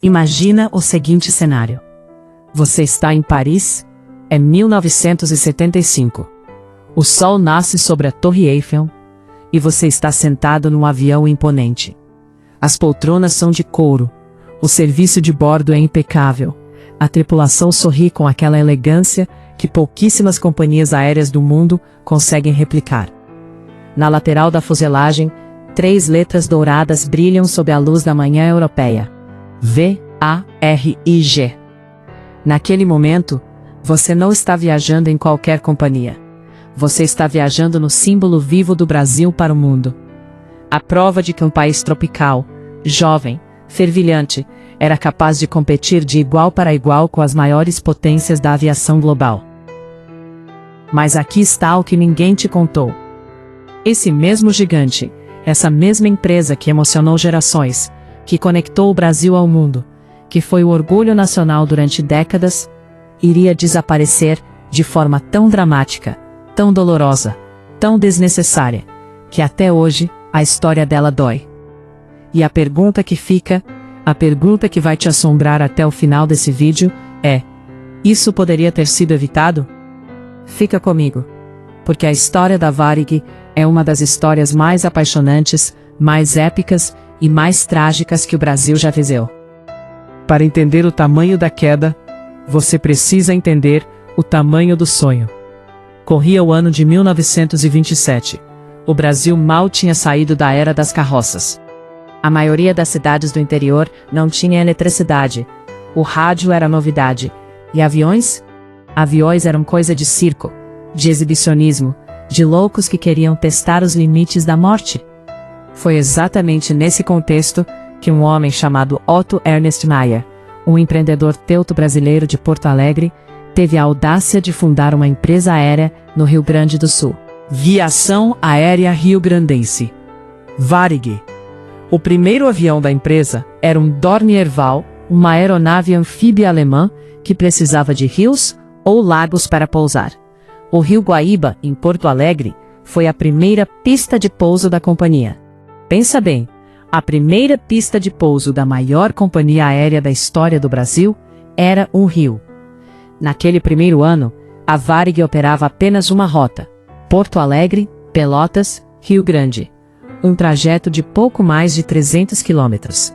Imagina o seguinte cenário. Você está em Paris, é 1975. O sol nasce sobre a Torre Eiffel, e você está sentado num avião imponente. As poltronas são de couro, o serviço de bordo é impecável, a tripulação sorri com aquela elegância que pouquíssimas companhias aéreas do mundo conseguem replicar. Na lateral da fuselagem, 3 letras douradas brilham sob a luz da manhã europeia. VARIG. Naquele momento, você não está viajando em qualquer companhia. Você está viajando no símbolo vivo do Brasil para o mundo. A prova de que um país tropical, jovem, fervilhante, era capaz de competir de igual para igual com as maiores potências da aviação global. Mas aqui está o que ninguém te contou. Esse mesmo gigante, essa mesma empresa que emocionou gerações, que conectou o Brasil ao mundo, que foi o orgulho nacional durante décadas, iria desaparecer de forma tão dramática, tão dolorosa, tão desnecessária, que até hoje a história dela dói. E a pergunta que fica, a pergunta que vai te assombrar até o final desse vídeo é: isso poderia ter sido evitado? Fica comigo, porque a história da Varig é uma das histórias mais apaixonantes, mais épicas e mais trágicas que o Brasil já viveu. Para entender o tamanho da queda, você precisa entender o tamanho do sonho. Corria o ano de 1927. O Brasil mal tinha saído da era das carroças. A maioria das cidades do interior não tinha eletricidade. O rádio era novidade. E aviões? Aviões eram coisa de circo, de exibicionismo, de loucos que queriam testar os limites da morte. Foi exatamente nesse contexto que um homem chamado Otto Ernst Mayer, um empreendedor teuto-brasileiro de Porto Alegre, teve a audácia de fundar uma empresa aérea no Rio Grande do Sul. Viação Aérea Rio-Grandense. Varig. O primeiro avião da empresa era um Dornier-Wahl, uma aeronave anfíbia alemã que precisava de rios ou lagos para pousar. O Rio Guaíba, em Porto Alegre, foi a primeira pista de pouso da companhia. Pensa bem, a primeira pista de pouso da maior companhia aérea da história do Brasil era um rio. Naquele primeiro ano, a Varig operava apenas uma rota: Porto Alegre, Pelotas, Rio Grande. Um trajeto de pouco mais de 300 quilômetros.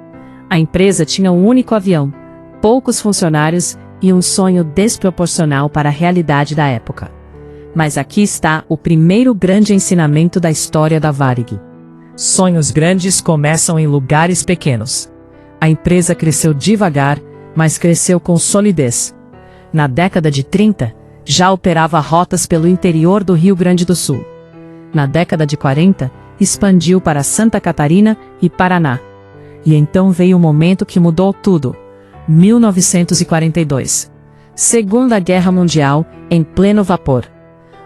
A empresa tinha um único avião, poucos funcionários e um sonho desproporcional para a realidade da época. Mas aqui está o primeiro grande ensinamento da história da Varig. Sonhos grandes começam em lugares pequenos. A empresa cresceu devagar, mas cresceu com solidez. Na década de 30, já operava rotas pelo interior do Rio Grande do Sul. Na década de 40, expandiu para Santa Catarina e Paraná. E então veio o momento que mudou tudo. 1942. Segunda Guerra Mundial, em pleno vapor.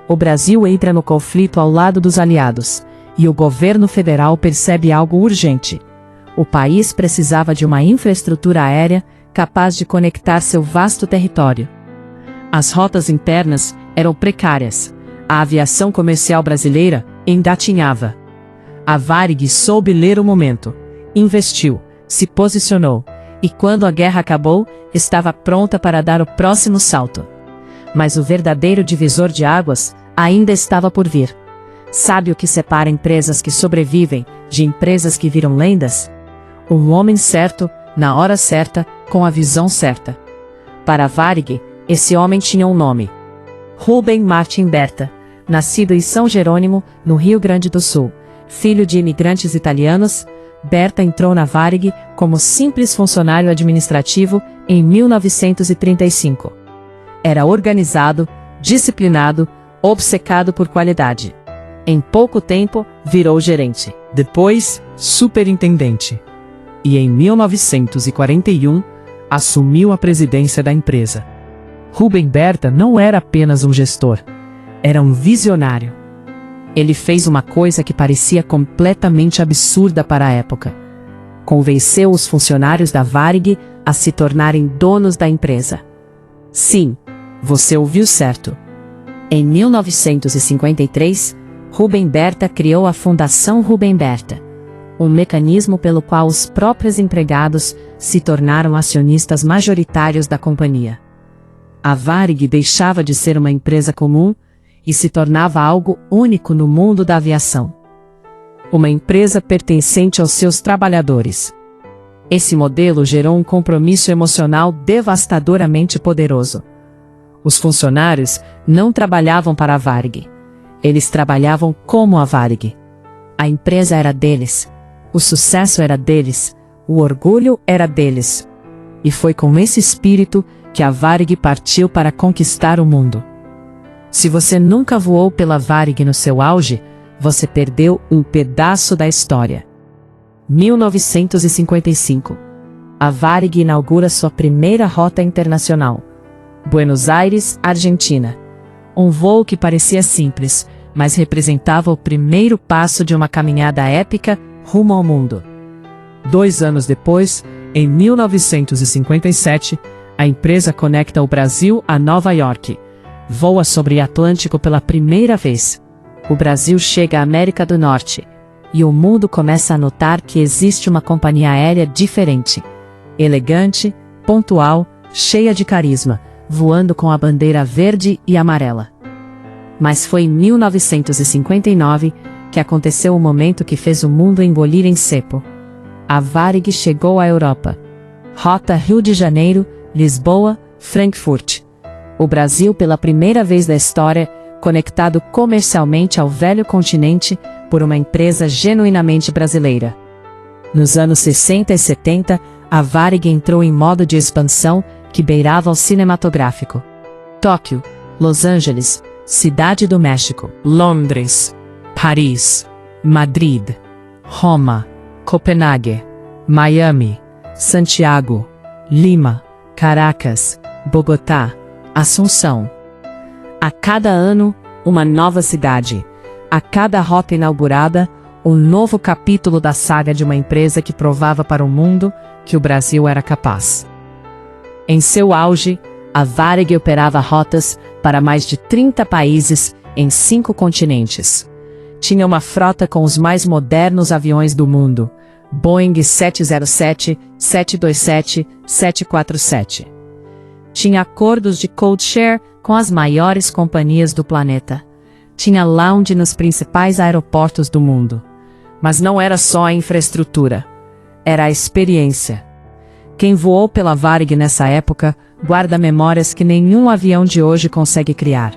O Brasil entra no conflito ao lado dos aliados, e o governo federal percebe algo urgente. O país precisava de uma infraestrutura aérea capaz de conectar seu vasto território. As rotas internas eram precárias. A aviação comercial brasileira engatinhava. A Varig soube ler o momento, investiu, se posicionou, e quando a guerra acabou, estava pronta para dar o próximo salto. Mas o verdadeiro divisor de águas ainda estava por vir. Sabe o que separa empresas que sobrevivem de empresas que viram lendas? Um homem certo, na hora certa, com a visão certa. Para a Varig, esse homem tinha um nome: Rubem Martin Berta, nascido em São Jerônimo, no Rio Grande do Sul. Filho de imigrantes italianos, Berta entrou na Varig como simples funcionário administrativo em 1935. Era organizado, disciplinado, obcecado por qualidade. Em pouco tempo, virou gerente. Depois, superintendente. E em 1941, assumiu a presidência da empresa. Rubem Berta não era apenas um gestor, era um visionário. Ele fez uma coisa que parecia completamente absurda para a época. Convenceu os funcionários da Varig a se tornarem donos da empresa. Sim, você ouviu certo. Em 1953, Rubem Berta criou a Fundação Rubem Berta. um mecanismo pelo qual os próprios empregados se tornaram acionistas majoritários da companhia. A Varig deixava de ser uma empresa comum e se tornava algo único no mundo da aviação. Uma empresa pertencente aos seus trabalhadores. Esse modelo gerou um compromisso emocional devastadoramente poderoso. Os funcionários não trabalhavam para a Varig. Eles trabalhavam como a Varig. A empresa era deles. O sucesso era deles. O orgulho era deles. E foi com esse espírito que a Varig partiu para conquistar o mundo. Se você nunca voou pela Varig no seu auge, você perdeu um pedaço da história. 1955. A Varig inaugura sua primeira rota internacional. Buenos Aires, Argentina. Um voo que parecia simples, mas representava o primeiro passo de uma caminhada épica rumo ao mundo. 2 anos depois, em 1957, a empresa conecta o Brasil a Nova York. Voa sobre o Atlântico pela primeira vez. O Brasil chega à América do Norte. E o mundo começa a notar que existe uma companhia aérea diferente. Elegante, pontual, cheia de carisma, voando com a bandeira verde e amarela. Mas foi em 1959 que aconteceu o momento que fez o mundo engolir em seco. A Varig chegou à Europa. Rota Rio de Janeiro, Lisboa, Frankfurt. O Brasil, pela primeira vez da história, conectado comercialmente ao velho continente por uma empresa genuinamente brasileira. Nos anos 60 e 70, a Varig entrou em modo de expansão que beirava o cinematográfico. Tóquio, Los Angeles, Cidade do México, Londres, Paris, Madrid, Roma, Copenhague, Miami, Santiago, Lima, Caracas, Bogotá, Assunção. A cada ano, uma nova cidade. A cada rota inaugurada, um novo capítulo da saga de uma empresa que provava para o mundo que o Brasil era capaz. Em seu auge, a Varig operava rotas para mais de 30 países em 5 continentes. Tinha uma frota com os mais modernos aviões do mundo, Boeing 707, 727, 747. Tinha acordos de codeshare com as maiores companhias do planeta. Tinha lounge nos principais aeroportos do mundo. Mas não era só a infraestrutura. Era a experiência. Quem voou pela Varig nessa época guarda memórias que nenhum avião de hoje consegue criar.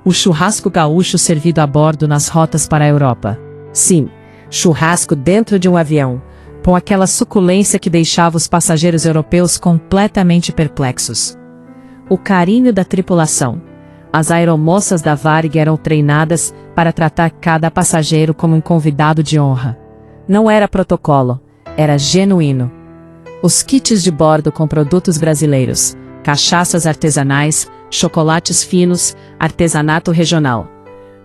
O churrasco gaúcho servido a bordo nas rotas para a Europa. Sim, churrasco dentro de um avião, com aquela suculência que deixava os passageiros europeus completamente perplexos. O carinho da tripulação. As aeromoças da Varig eram treinadas para tratar cada passageiro como um convidado de honra. Não era protocolo, era genuíno. Os kits de bordo com produtos brasileiros, cachaças artesanais, chocolates finos, artesanato regional.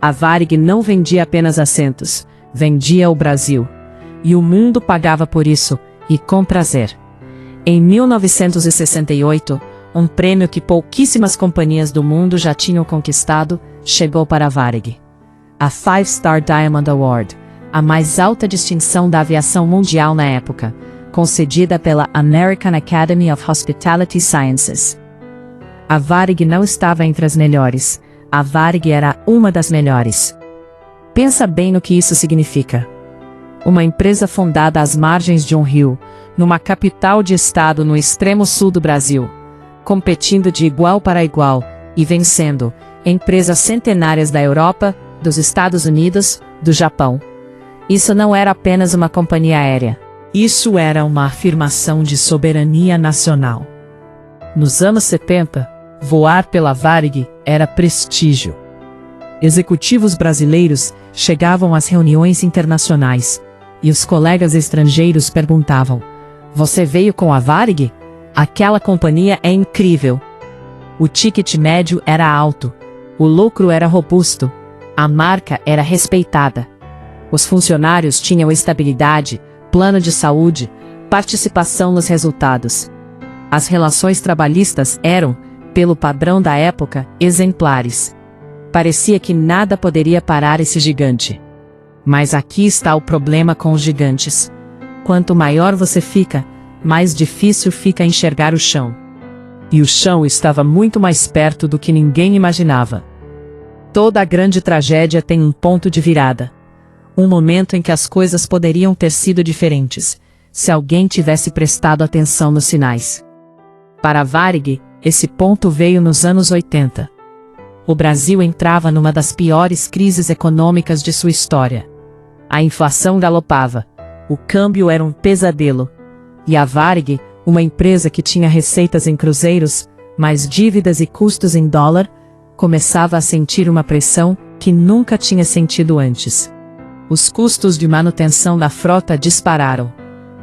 A Varig não vendia apenas assentos, vendia o Brasil. E o mundo pagava por isso, e com prazer. Em 1968, um prêmio que pouquíssimas companhias do mundo já tinham conquistado, chegou para a Varig. A 5-Star Diamond Award, a mais alta distinção da aviação mundial na época, concedida pela American Academy of Hospitality Sciences. A Varig não estava entre as melhores, a Varig era uma das melhores. Pensa bem no que isso significa. Uma empresa fundada às margens de um rio, numa capital de estado no extremo sul do Brasil, competindo de igual para igual e vencendo empresas centenárias da Europa, dos Estados Unidos, do Japão. Isso não era apenas uma companhia aérea. Isso era uma afirmação de soberania nacional. Nos anos 70, voar pela Varig era prestígio. Executivos brasileiros chegavam às reuniões internacionais e os colegas estrangeiros perguntavam: "Você veio com a Varig? Aquela companhia é incrível." O ticket médio era alto, o lucro era robusto, a marca era respeitada. Os funcionários tinham estabilidade, plano de saúde, participação nos resultados. As relações trabalhistas eram, pelo padrão da época, exemplares. Parecia que nada poderia parar esse gigante. Mas aqui está o problema com os gigantes. Quanto maior você fica, mais difícil fica enxergar o chão. E o chão estava muito mais perto do que ninguém imaginava. Toda a grande tragédia tem um ponto de virada. Um momento em que as coisas poderiam ter sido diferentes, se alguém tivesse prestado atenção nos sinais. Para Varig, esse ponto veio nos anos 80. O Brasil entrava numa das piores crises econômicas de sua história. A inflação galopava. O câmbio era um pesadelo. E a Varig, uma empresa que tinha receitas em cruzeiros, mais dívidas e custos em dólar, começava a sentir uma pressão que nunca tinha sentido antes. Os custos de manutenção da frota dispararam.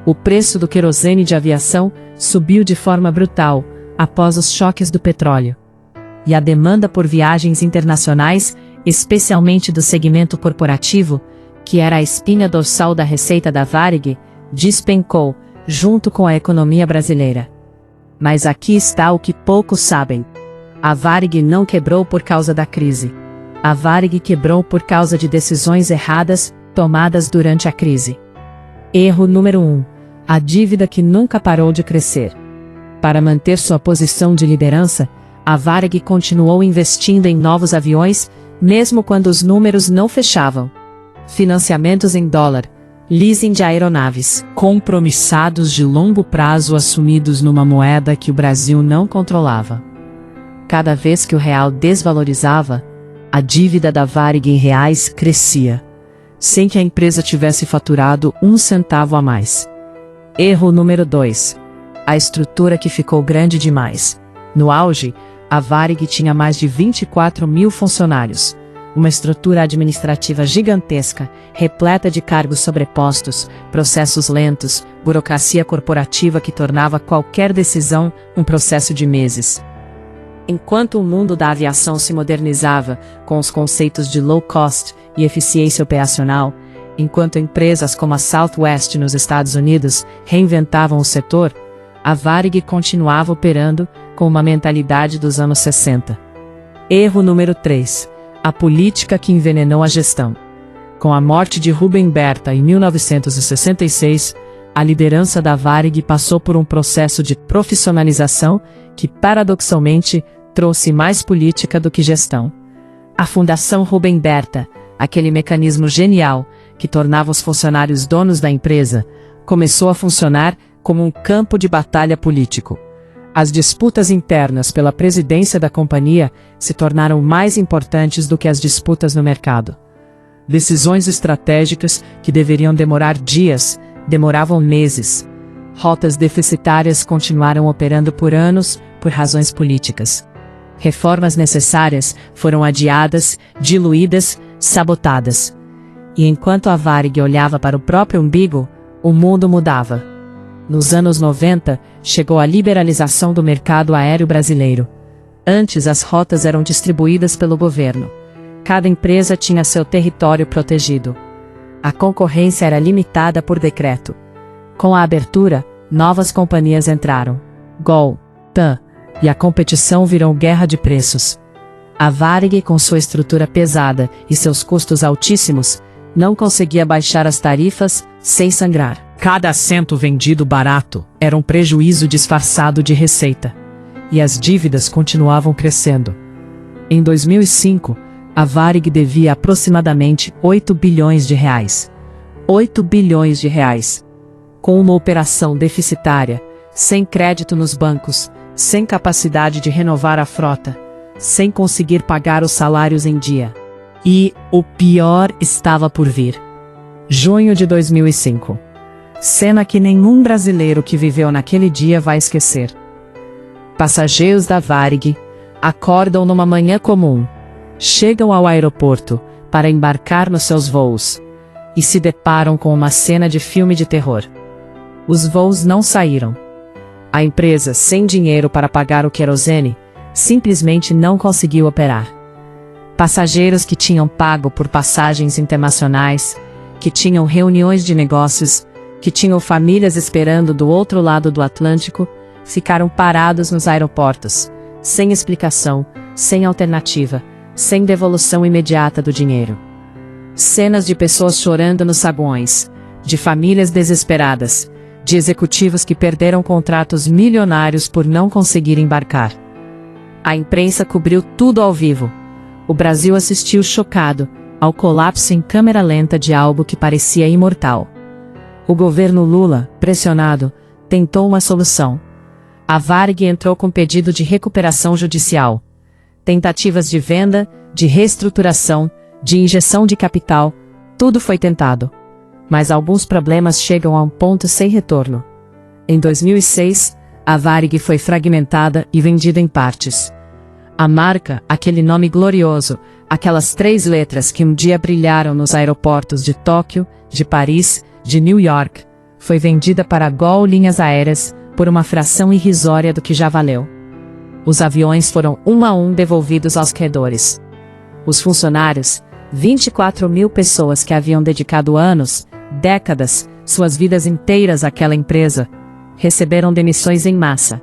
O preço do querosene de aviação subiu de forma brutal após os choques do petróleo. E a demanda por viagens internacionais, especialmente do segmento corporativo, que era a espinha dorsal da receita da Varig, despencou, junto com a economia brasileira. Mas aqui está o que poucos sabem. A Varig não quebrou por causa da crise. A Varig quebrou por causa de decisões erradas, tomadas durante a crise. Erro número 1. A dívida que nunca parou de crescer. Para manter sua posição de liderança, a Varig continuou investindo em novos aviões, mesmo quando os números não fechavam. Financiamentos em dólar, leasing de aeronaves, compromissados de longo prazo assumidos numa moeda que o Brasil não controlava. Cada vez que o real desvalorizava, a dívida da Varig em reais crescia, sem que a empresa tivesse faturado um centavo a mais. Erro número 2. A estrutura que ficou grande demais. No auge, a Varig tinha mais de 24 mil funcionários. Uma estrutura administrativa gigantesca, repleta de cargos sobrepostos, processos lentos, burocracia corporativa que tornava qualquer decisão um processo de meses. Enquanto o mundo da aviação se modernizava com os conceitos de low cost e eficiência operacional, enquanto empresas como a Southwest nos Estados Unidos reinventavam o setor, a Varig continuava operando com uma mentalidade dos anos 60. Erro número 3. A política que envenenou a gestão. Com a morte de Rubem Berta em 1966, a liderança da Varig passou por um processo de profissionalização que, paradoxalmente, trouxe mais política do que gestão. A Fundação Rubem Berta, aquele mecanismo genial que tornava os funcionários donos da empresa, começou a funcionar como um campo de batalha político. As disputas internas pela presidência da companhia se tornaram mais importantes do que as disputas no mercado. Decisões estratégicas que deveriam demorar dias, demoravam meses. Rotas deficitárias continuaram operando por anos, por razões políticas. Reformas necessárias foram adiadas, diluídas, sabotadas. E enquanto a Varig olhava para o próprio umbigo, o mundo mudava. Nos anos 90, chegou a liberalização do mercado aéreo brasileiro. Antes, as rotas eram distribuídas pelo governo. Cada empresa tinha seu território protegido. A concorrência era limitada por decreto. Com a abertura, novas companhias entraram. Gol, TAM, e a competição virou guerra de preços. A Varig, com sua estrutura pesada e seus custos altíssimos, não conseguia baixar as tarifas sem sangrar. Cada assento vendido barato era um prejuízo disfarçado de receita. E as dívidas continuavam crescendo. Em 2005, a Varig devia aproximadamente 8 bilhões de reais. 8 bilhões de reais. Com uma operação deficitária, sem crédito nos bancos, sem capacidade de renovar a frota, sem conseguir pagar os salários em dia. E o pior estava por vir. Junho de 2005. Cena que nenhum brasileiro que viveu naquele dia vai esquecer. Passageiros da Varig acordam numa manhã comum, chegam ao aeroporto para embarcar nos seus voos e se deparam com uma cena de filme de terror. Os voos não saíram. A empresa, sem dinheiro para pagar o querosene, simplesmente não conseguiu operar. Passageiros que tinham pago por passagens internacionais, que tinham reuniões de negócios, que tinham famílias esperando do outro lado do Atlântico, ficaram parados nos aeroportos, sem explicação, sem alternativa, sem devolução imediata do dinheiro. Cenas de pessoas chorando nos saguões, de famílias desesperadas, de executivos que perderam contratos milionários por não conseguir embarcar. A imprensa cobriu tudo ao vivo. O Brasil assistiu chocado ao colapso em câmera lenta de algo que parecia imortal. O governo Lula, pressionado, tentou uma solução. A Varig entrou com pedido de recuperação judicial. Tentativas de venda, de reestruturação, de injeção de capital, tudo foi tentado. Mas alguns problemas chegam a um ponto sem retorno. Em 2006, a Varig foi fragmentada e vendida em partes. A marca, aquele nome glorioso, aquelas 3 letras que um dia brilharam nos aeroportos de Tóquio, de Paris, de New York, foi vendida para a Gol Linhas Aéreas por uma fração irrisória do que já valeu. Os aviões foram um a um devolvidos aos credores. Os funcionários, 24 mil pessoas que haviam dedicado anos, décadas, suas vidas inteiras àquela empresa, receberam demissões em massa.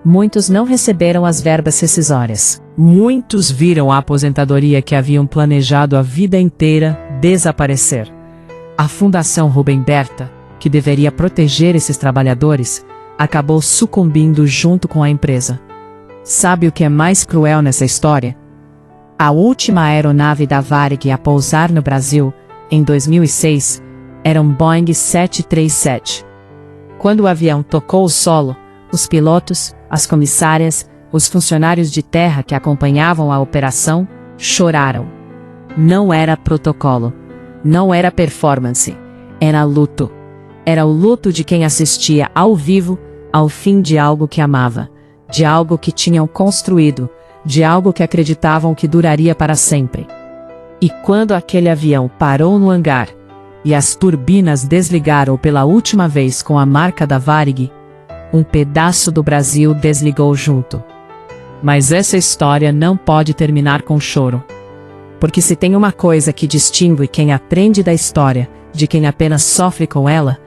Muitos não receberam as verbas rescisórias. Muitos viram a aposentadoria que haviam planejado a vida inteira desaparecer. A Fundação Rubem Berta, que deveria proteger esses trabalhadores, acabou sucumbindo junto com a empresa. Sabe o que é mais cruel nessa história? A última aeronave da Varig a pousar no Brasil, em 2006, era um Boeing 737. Quando o avião tocou o solo, os pilotos, as comissárias, os funcionários de terra que acompanhavam a operação, choraram. Não era protocolo. Não era performance. Era luto. Era o luto de quem assistia ao vivo ao fim de algo que amava, de algo que tinham construído, de algo que acreditavam que duraria para sempre. E quando aquele avião parou no hangar, e as turbinas desligaram pela última vez com a marca da Varig, um pedaço do Brasil desligou junto. Mas essa história não pode terminar com choro. Porque se tem uma coisa que distingue quem aprende da história de quem apenas sofre com ela,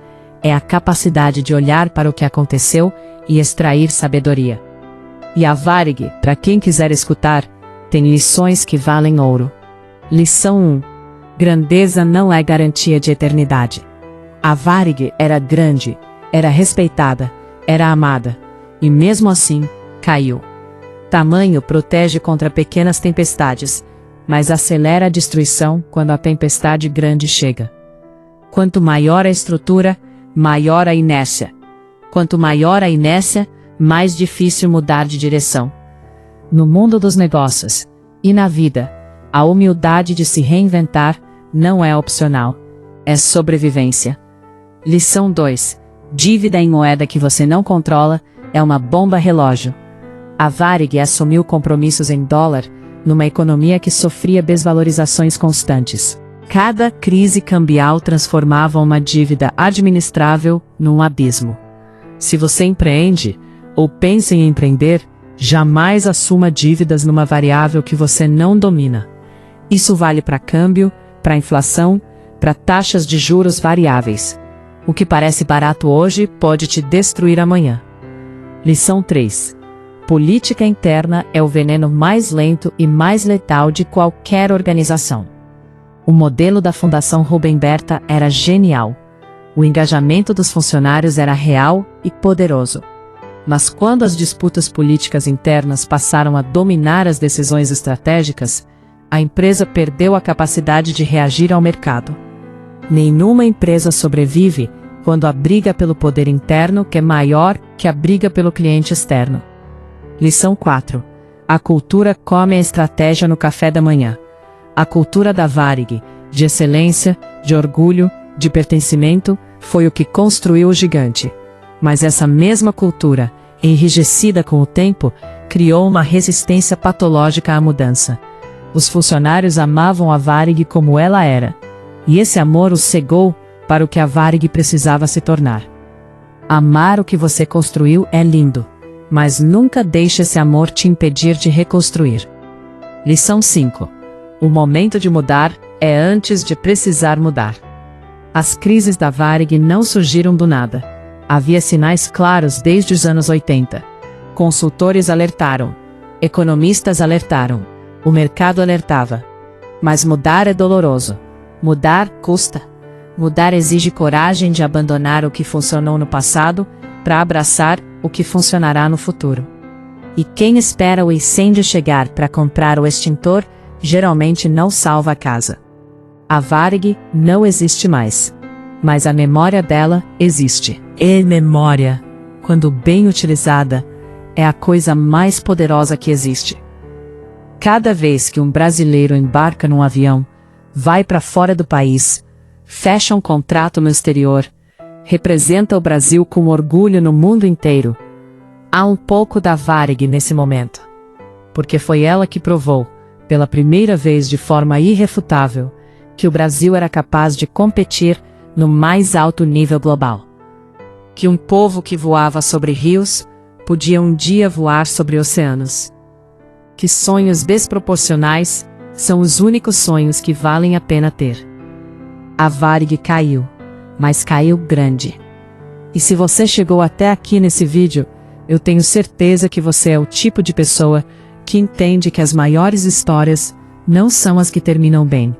é a capacidade de olhar para o que aconteceu e extrair sabedoria. E a Varig, para quem quiser escutar, tem lições que valem ouro. Lição 1. Grandeza não é garantia de eternidade. A Varig era grande, era respeitada, era amada, e mesmo assim, caiu. Tamanho protege contra pequenas tempestades, mas acelera a destruição quando a tempestade grande chega. Quanto maior a estrutura, maior a inércia. Quanto maior a inércia, mais difícil mudar de direção. No mundo dos negócios, e na vida, a humildade de se reinventar não é opcional, é sobrevivência. Lição 2. Dívida em moeda que você não controla é uma bomba relógio. A Varig assumiu compromissos em dólar, numa economia que sofria desvalorizações constantes. Cada crise cambial transformava uma dívida administrável num abismo. Se você empreende, ou pensa em empreender, jamais assuma dívidas numa variável que você não domina. Isso vale para câmbio, para inflação, para taxas de juros variáveis. O que parece barato hoje pode te destruir amanhã. Lição 3. Política interna é o veneno mais lento e mais letal de qualquer organização. O modelo da Fundação Rubem Berta era genial. O engajamento dos funcionários era real e poderoso. Mas quando as disputas políticas internas passaram a dominar as decisões estratégicas, a empresa perdeu a capacidade de reagir ao mercado. Nenhuma empresa sobrevive quando a briga pelo poder interno é maior que a briga pelo cliente externo. Lição 4. A cultura come a estratégia no café da manhã. A cultura da Varig, de excelência, de orgulho, de pertencimento, foi o que construiu o gigante. Mas essa mesma cultura, enrijecida com o tempo, criou uma resistência patológica à mudança. Os funcionários amavam a Varig como ela era. E esse amor os cegou para o que a Varig precisava se tornar. Amar o que você construiu é lindo, mas nunca deixe esse amor te impedir de reconstruir. Lição 5. O momento de mudar é antes de precisar mudar. As crises da Varig não surgiram do nada. Havia sinais claros desde os anos 80. Consultores alertaram. Economistas alertaram. O mercado alertava. Mas mudar é doloroso. Mudar custa. Mudar exige coragem de abandonar o que funcionou no passado para abraçar o que funcionará no futuro. E quem espera o incêndio chegar para comprar o extintor, geralmente não salva a casa. A Varig não existe mais. Mas a memória dela existe. E memória, quando bem utilizada, é a coisa mais poderosa que existe. Cada vez que um brasileiro embarca num avião, vai para fora do país, fecha um contrato no exterior, representa o Brasil com orgulho no mundo inteiro, há um pouco da Varig nesse momento. Porque foi ela que provou, pela primeira vez de forma irrefutável, que o Brasil era capaz de competir no mais alto nível global. Que um povo que voava sobre rios podia um dia voar sobre oceanos. Que sonhos desproporcionais são os únicos sonhos que valem a pena ter. A Varig caiu, mas caiu grande. E se você chegou até aqui nesse vídeo, eu tenho certeza que você é o tipo de pessoa que entende que as maiores histórias não são as que terminam bem,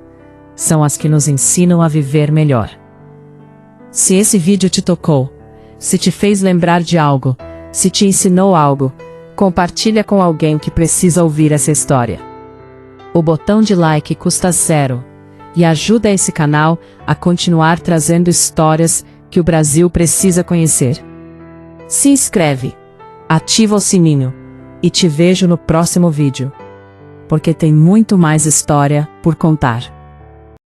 são as que nos ensinam a viver melhor. Se esse vídeo te tocou, se te fez lembrar de algo, se te ensinou algo, compartilha com alguém que precisa ouvir essa história. O botão de like custa 0 e ajuda esse canal a continuar trazendo histórias que o Brasil precisa conhecer. Se inscreve, ativa o sininho e te vejo no próximo vídeo, porque tem muito mais história por contar.